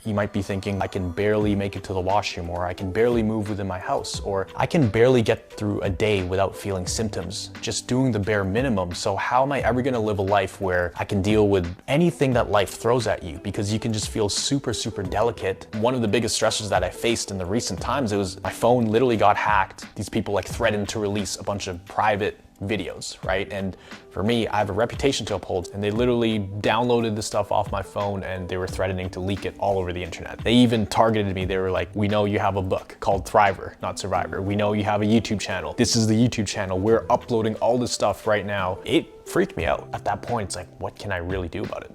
You might be thinking, I can barely make it to the washroom, or I can barely move within my house, or I can barely get through a day without feeling symptoms, just doing the bare minimum. So how am I ever gonna live a life where I can deal with anything that life throws at you? Because you can just feel super, super delicate. One of the biggest stressors that I faced in the recent times, it was my phone literally got hacked. These people like threatened to release a bunch of private videos, right? And for me, I have a reputation to uphold, and they literally downloaded the stuff off my phone and they were threatening to leak it all over the internet. They even targeted me. They were like, we know you have a book called Thriver, not Survivor. We know you have a YouTube channel. This is the YouTube channel. We're uploading all this stuff right now. It freaked me out. At that point, it's like, what can I really do about it?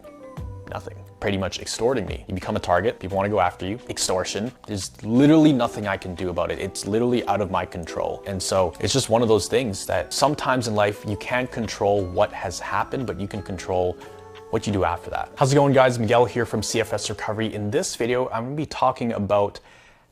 Nothing. Pretty much extorting me. You become a target, people want to go after you. Extortion. There's literally nothing I can do about it. It's literally out of my control. And so it's just one of those things that sometimes in life you can't control what has happened, but you can control what you do after that. How's it going, guys? Miguel here from CFS Recovery. In this video, I'm going to be talking about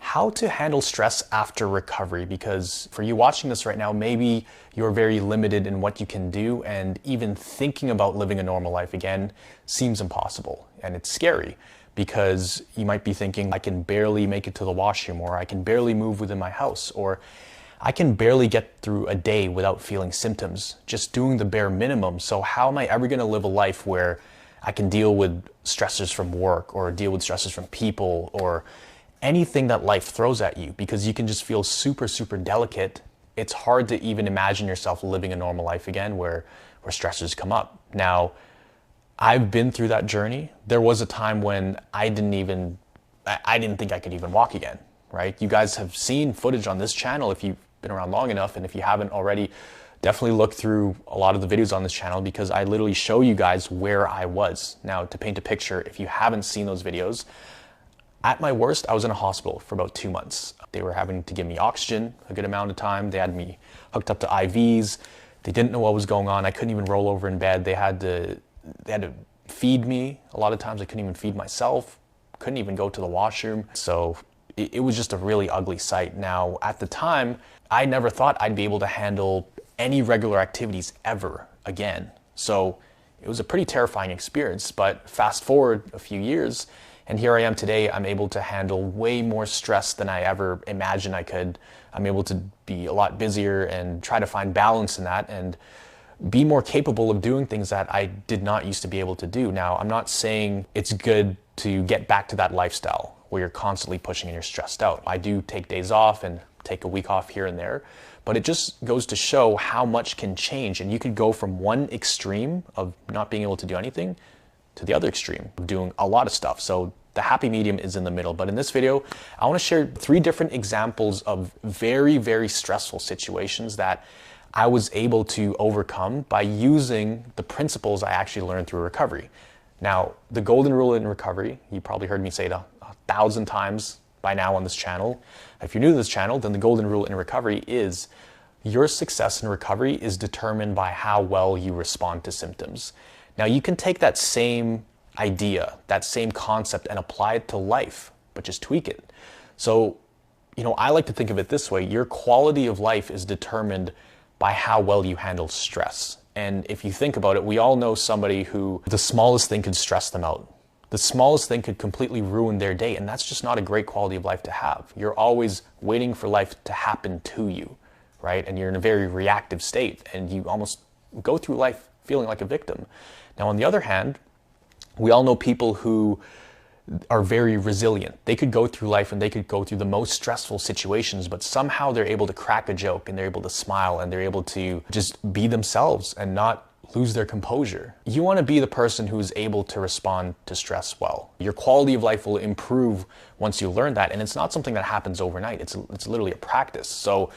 how to handle stress after recovery, because for you watching this right now, maybe you're very limited in what you can do, and even thinking about living a normal life again seems impossible. And it's scary because you might be thinking, I can barely make it to the washroom, or I can barely move within my house, or I can barely get through a day without feeling symptoms, just doing the bare minimum. So how am I ever going to live a life where I can deal with stressors from work, or deal with stressors from people, or anything that life throws at you? Because you can just feel super, super delicate. It's hard to even imagine yourself living a normal life again where stressors come up. Now, I've been through that journey. There was a time when I didn't think I could even walk again, right? You guys have seen footage on this channel if you've been around long enough, and if you haven't already, definitely look through a lot of the videos on this channel, because I literally show you guys where I was. Now, to paint a picture, if you haven't seen those videos, at my worst, I was in a hospital for about 2 months. They were having to give me oxygen a good amount of time. They had me hooked up to IVs. They didn't know what was going on. I couldn't even roll over in bed. They had to feed me. A lot of times I couldn't even feed myself. Couldn't even go to the washroom. So it was just a really ugly sight. Now, at the time, I never thought I'd be able to handle any regular activities ever again. So it was a pretty terrifying experience. But fast forward a few years, and here I am today. I'm able to handle way more stress than I ever imagined I could. I'm able to be a lot busier and try to find balance in that, and be more capable of doing things that I did not used to be able to do. Now, I'm not saying it's good to get back to that lifestyle where you're constantly pushing and you're stressed out. I do take days off and take a week off here and there, but it just goes to show how much can change. And you could go from one extreme of not being able to do anything to the other extreme of doing a lot of stuff. So the happy medium is in the middle. But in this video, I want to share 3 different examples of very, very stressful situations that I was able to overcome by using the principles I actually learned through recovery. Now, the golden rule in recovery, you probably heard me say it 1,000 times by now on this channel. If you're new to this channel, then the golden rule in recovery is your success in recovery is determined by how well you respond to symptoms. Now, you can take that same idea, that same concept, and apply it to life, but just tweak it. So, I like to think of it this way. Your quality of life is determined by how well you handle stress. And if you think about it, we all know somebody who the smallest thing could stress them out. The smallest thing could completely ruin their day, and that's just not a great quality of life to have. You're always waiting for life to happen to you, right? And you're in a very reactive state, and you almost go through life feeling like a victim. Now, on the other hand, we all know people who are very resilient. They could go through life and they could go through the most stressful situations, but somehow they're able to crack a joke, and they're able to smile, and they're able to just be themselves and not lose their composure. You want to be the person who's able to respond to stress well. Your quality of life will improve once you learn that, and it's not something that happens overnight. It's literally a practice. So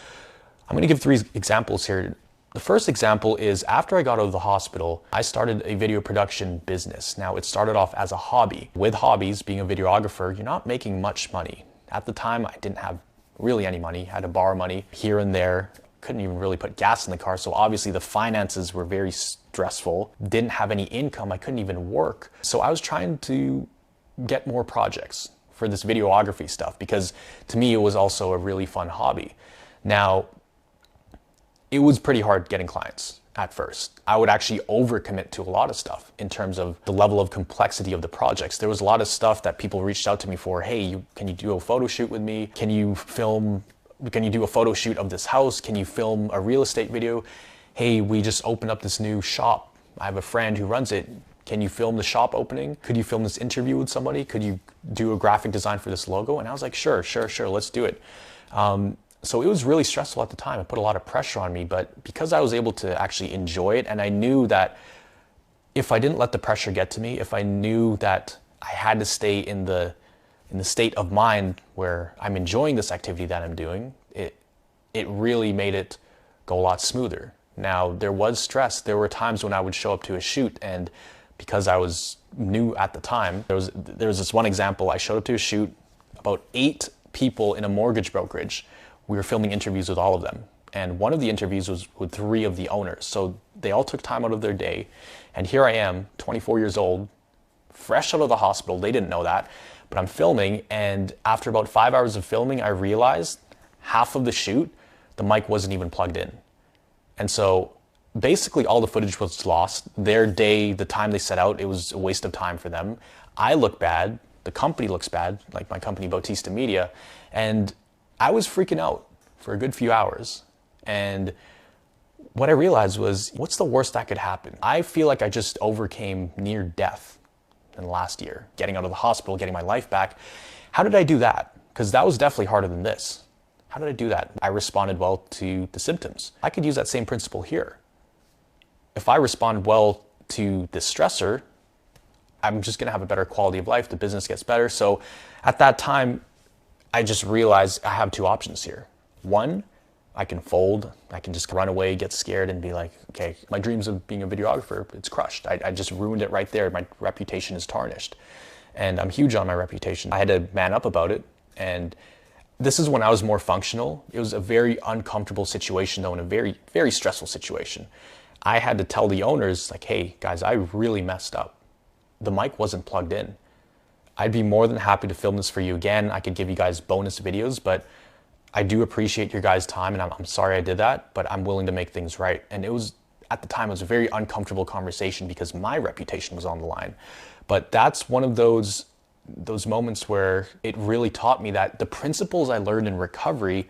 I'm going to give 3 examples here. The first example is, after I got out of the hospital, I started a video production business. Now, it started off as a hobby. With hobbies, being a videographer, you're not making much money. At the time, I didn't have really any money. I had to borrow money here and there. Couldn't even really put gas in the car. So obviously the finances were very stressful. Didn't have any income. I couldn't even work. So I was trying to get more projects for this videography stuff, because to me, it was also a really fun hobby. Now, it was pretty hard getting clients. at first. I would actually overcommit to a lot of stuff in terms of the level of complexity of the projects. There was a lot of stuff that people reached out to me for. Hey, can you do a photo shoot with me? Can you do a photo shoot of this house? Can you film a real estate video? Hey, we just opened up this new shop. I have a friend who runs it. Can you film the shop opening? Could you film this interview with somebody? Could you do a graphic design for this logo? And I was like, sure, let's do it. So it was really stressful at the time. It put a lot of pressure on me, but because I was able to actually enjoy it, and I knew that if I didn't let the pressure get to me, if I knew that I had to stay in the state of mind where I'm enjoying this activity that I'm doing, it really made it go a lot smoother. Now, there was stress. There were times when I would show up to a shoot, and because I was new at the time, there was this one example. I showed up to a shoot, about 8 people in a mortgage brokerage. We were filming interviews with all of them. And one of the interviews was with 3 of the owners. So they all took time out of their day. And here I am, 24 years old, fresh out of the hospital. They didn't know that, but I'm filming. And after about 5 hours of filming, I realized half of the shoot, the mic wasn't even plugged in. And so basically all the footage was lost. Their day, the time they set out, it was a waste of time for them. I look bad. The company looks bad, like my company, Bautista Media. And I was freaking out for a good few hours. And what I realized was, what's the worst that could happen? I feel like I just overcame near death in the last year, getting out of the hospital, getting my life back. How did I do that? Because that was definitely harder than this. How did I do that? I responded well to the symptoms. I could use that same principle here. If I respond well to the stressor, I'm just gonna have a better quality of life, the business gets better. So at that time, I just realized I have 2 options here. One, I can fold, I can just run away, get scared and be like, okay, my dreams of being a videographer, it's crushed. I just ruined it right there. My reputation is tarnished. And I'm huge on my reputation. I had to man up about it. And this is when I was more functional. It was a very uncomfortable situation though, and a very, very stressful situation. I had to tell the owners like, hey guys, I really messed up. The mic wasn't plugged in. I'd be more than happy to film this for you again. I could give you guys bonus videos, but I do appreciate your guys' time, and I'm sorry I did that, but I'm willing to make things right. And it was, at the time, it was a very uncomfortable conversation because my reputation was on the line. But that's one of those moments where it really taught me that the principles I learned in recovery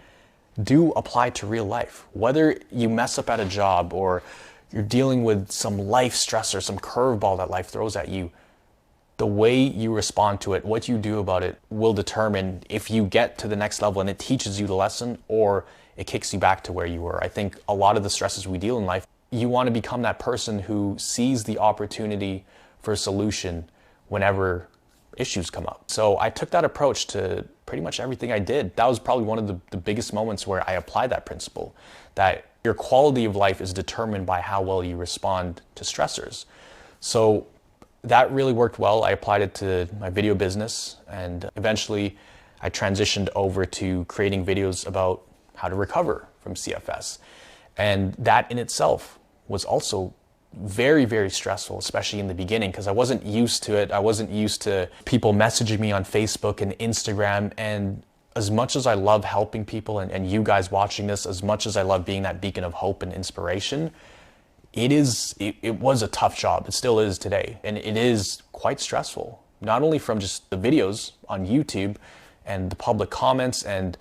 do apply to real life. Whether you mess up at a job or you're dealing with some life stress or some curveball that life throws at you, the way you respond to it, what you do about it, will determine if you get to the next level and it teaches you the lesson or it kicks you back to where you were. I think a lot of the stresses we deal in life, you want to become that person who sees the opportunity for a solution whenever issues come up. So I took that approach to pretty much everything I did. That was probably one of the biggest moments where I applied that principle, that your quality of life is determined by how well you respond to stressors. So that really worked well. I applied it to my video business, and eventually I transitioned over to creating videos about how to recover from CFS. And that in itself was also very, very stressful, especially in the beginning, because I wasn't used to it. I wasn't used to people messaging me on Facebook and Instagram. And as much as I love helping people and you guys watching this, as much as I love being that beacon of hope and inspiration, it was a tough job. It still is today. And it is quite stressful, not only from just the videos on YouTube and the public comments and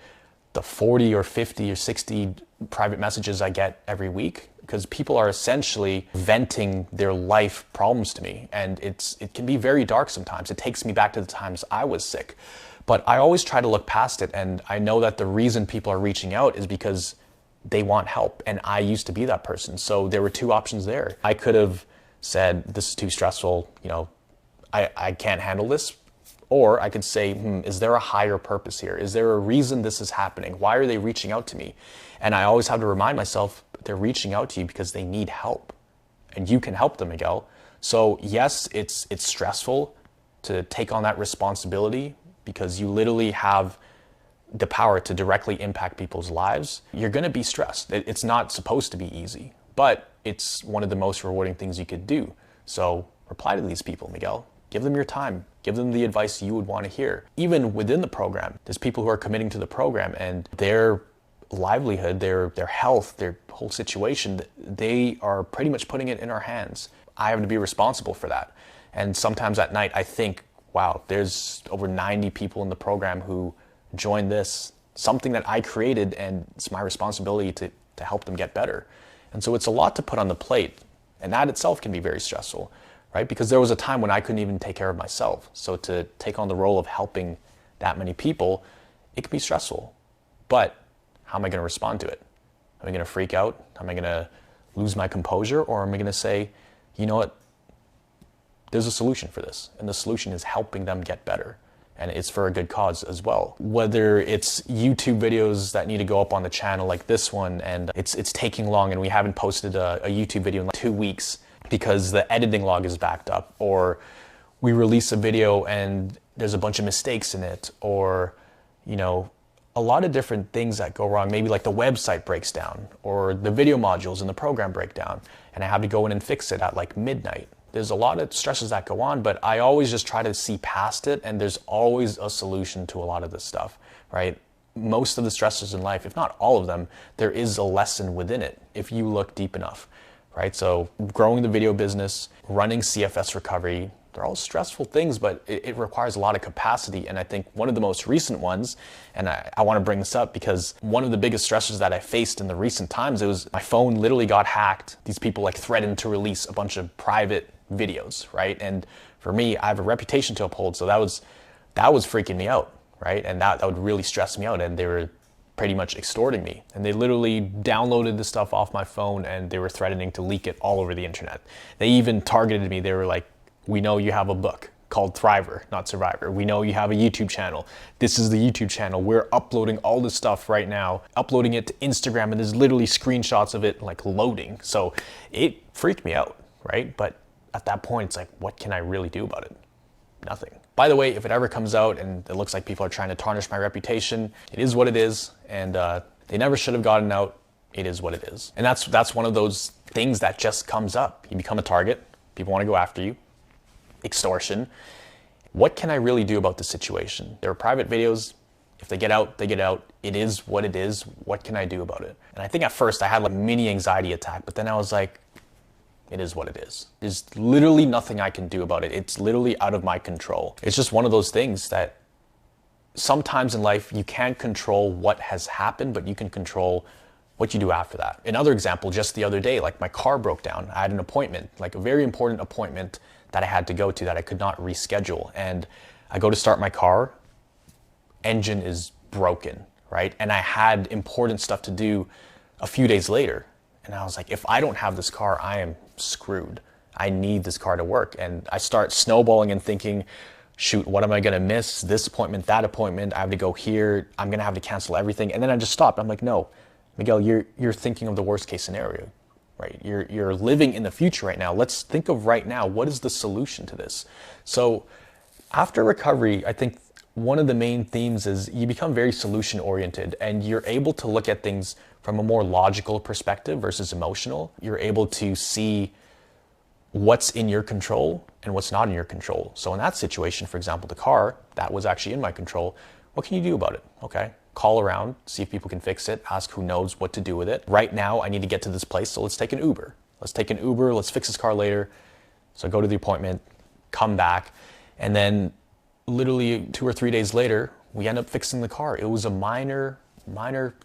the 40 or 50 or 60 private messages I get every week, because people are essentially venting their life problems to me. And it can be very dark sometimes. It takes me back to the times I was sick. But I always try to look past it. And I know that the reason people are reaching out is because they want help. And I used to be that person. So there were 2 options there. I could have said, this is too stressful, I can't handle this. Or I could say, is there a higher purpose here? Is there a reason this is happening? Why are they reaching out to me? And I always have to remind myself, they're reaching out to you because they need help. And you can help them, Miguel. So yes, it's stressful to take on that responsibility because you literally have the power to directly impact people's lives. You're gonna be stressed. It's not supposed to be easy, but it's one of the most rewarding things you could do. So reply to these people, Miguel. Give them your time. Give them the advice you would want to hear. Even within the program, there's people who are committing to the program and they're livelihood, their health, their whole situation, they are pretty much putting it in our hands. I have to be responsible for that. And sometimes at night I think, wow, there's over 90 people in the program who joined this, something that I created, and it's my responsibility to help them get better. And so it's a lot to put on the plate, and that itself can be very stressful, right? Because there was a time when I couldn't even take care of myself. So to take on the role of helping that many people, it can be stressful. But how am I going to respond to it? Am I going to freak out? Am I going to lose my composure? Or am I going to say, you know what? There's a solution for this, and the solution is helping them get better. And it's for a good cause as well. Whether it's YouTube videos that need to go up on the channel like this one, and it's taking long and we haven't posted a YouTube video in like 2 weeks because the editing log is backed up, or we release a video and there's a bunch of mistakes in it, or, you know, a lot of different things that go wrong. Maybe like the website breaks down, or the video modules in the program break down, and I have to go in and fix it at like midnight. There's a lot of stresses that go on, but I always just try to see past it, and there's always a solution to a lot of this stuff, right? Most of the stresses in life, if not all of them, there is a lesson within it if you look deep enough, right? So growing the video business, running CFS recovery, they're all stressful things, but it requires a lot of capacity. And I think one of the most recent ones, and I want to bring this up because one of the biggest stressors that I faced in the recent times, it was my phone literally got hacked. These people like threatened to release a bunch of private videos, right? And for me, I have a reputation to uphold, so that was freaking me out, right? And that would really stress me out, and they were pretty much extorting me. And they literally downloaded the stuff off my phone, and they were threatening to leak it all over the internet. They even targeted me. They were like, we know you have a book called Thriver, not Survivor. We know you have a YouTube channel. This is the YouTube channel. We're uploading all this stuff right now, uploading it to Instagram, and there's literally screenshots of it like loading. So it freaked me out, right? But at that point, it's like, what can I really do about it? Nothing. By the way, if it ever comes out and it looks like people are trying to tarnish my reputation, it is what it is, and they never should have gotten out. It is what it is. And that's one of those things that just comes up. You become a target. People want to go after you. Extortion. What can I really do about the situation? There are private videos. If they get out, they get out. It is what it is. What can I do about it? And I think at first I had like a mini anxiety attack, but then I was like, it is what it is. There's literally nothing I can do about it. It's literally out of my control. It's just one of those things that sometimes in life you can't control what has happened, but you can control what you do after that. Another example, just the other day, like my car broke down. I had an appointment, like a very important appointment that I had to go to that I could not reschedule. And I go to start my car, engine is broken, right? And I had important stuff to do a few days later. And I was like, if I don't have this car, I am screwed. I need this car to work. And I start snowballing and thinking, shoot, what am I gonna miss? This appointment, that appointment, I have to go here. I'm gonna have to cancel everything. And then I just stopped. I'm like, no, Miguel, you're thinking of the worst case scenario, right? You're living in the future right now. Let's think of right now. What is the solution to this? So after recovery, I think one of the main themes is you become very solution oriented, and you're able to look at things from a more logical perspective versus emotional. You're able to see what's in your control and what's not in your control. So in that situation, for example, the car, that was actually in my control. What can you do about it? Okay, call around, see if people can fix it, ask who knows what to do with it. Right now, I need to get to this place, so let's take an Uber. Let's fix this car later. So I go to the appointment, come back, and then literally 2 or 3 days later, we end up fixing the car. It was a minor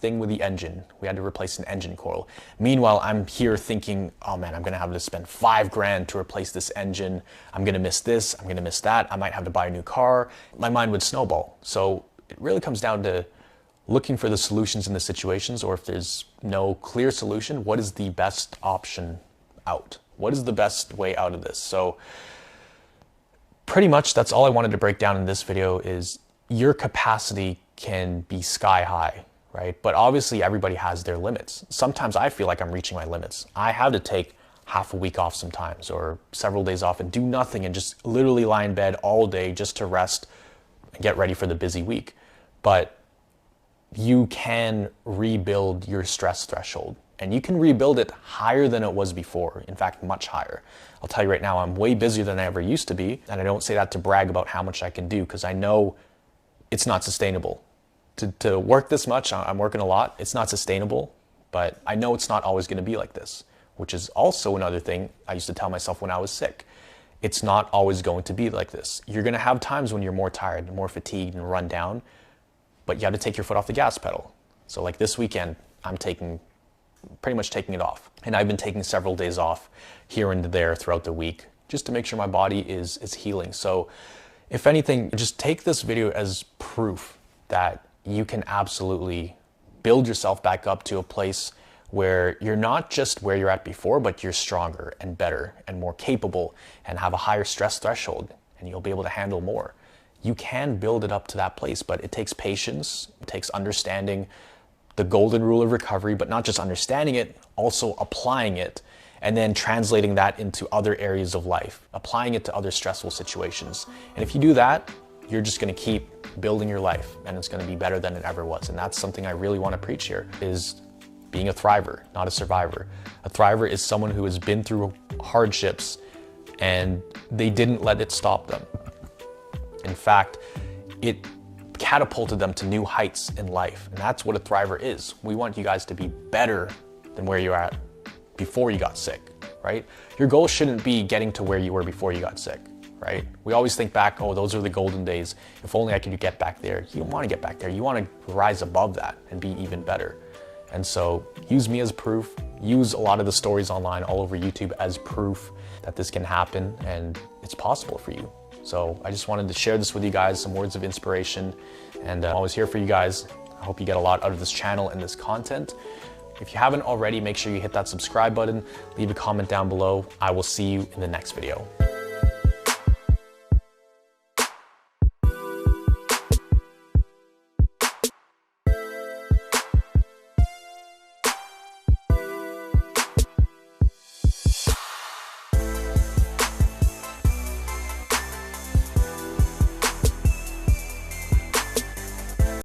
thing with the engine. We had to replace an engine coil. Meanwhile, I'm here thinking, oh man, I'm gonna have to spend $5,000 to replace this engine. I'm gonna miss this, I'm gonna miss that. I might have to buy a new car. My mind would snowball. So it really comes down to looking for the solutions in the situations, or if there's no clear solution, what is the best option out? What is the best way out of this? So pretty much that's all I wanted to break down in this video. Is your capacity can be sky high, right? But obviously everybody has their limits. Sometimes I feel like I'm reaching my limits. I have to take half a week off sometimes, or several days off and do nothing and just literally lie in bed all day just to rest and get ready for the busy week. But you can rebuild your stress threshold, and you can rebuild it higher than it was before. In fact, much higher. I'll tell you right now, I'm way busier than I ever used to be. And I don't say that to brag about how much I can do, because I know it's not sustainable. to work this much. I'm working a lot. It's not sustainable, but I know it's not always going to be like this, which is also another thing I used to tell myself when I was sick. It's not always going to be like this. You're going to have times when you're more tired and more fatigued and run down, but you have to take your foot off the gas pedal. So like this weekend, I'm pretty much taking it off. And I've been taking several days off here and there throughout the week just to make sure my body is healing. So if anything, just take this video as proof that you can absolutely build yourself back up to a place where you're not just where you're at before, but you're stronger and better and more capable and have a higher stress threshold, and you'll be able to handle more. You can build it up to that place, but it takes patience, it takes understanding the golden rule of recovery, but not just understanding it, also applying it, and then translating that into other areas of life, applying it to other stressful situations. And if you do that, you're just gonna keep building your life, and it's gonna be better than it ever was. And that's something I really wanna preach here, is being a thriver, not a survivor. A thriver is someone who has been through hardships and they didn't let it stop them. In fact, it catapulted them to new heights in life. And that's what a thriver is. We want you guys to be better than where you're at before you got sick, right? Your goal shouldn't be getting to where you were before you got sick, right? We always think back, oh, those are the golden days. If only I could get back there. You don't want to get back there. You want to rise above that and be even better. And so use me as proof, use a lot of the stories online all over YouTube as proof that this can happen and it's possible for you. So I just wanted to share this with you guys, some words of inspiration, and I'm always here for you guys. I hope you get a lot out of this channel and this content. If you haven't already, make sure you hit that subscribe button, leave a comment down below. I will see you in the next video.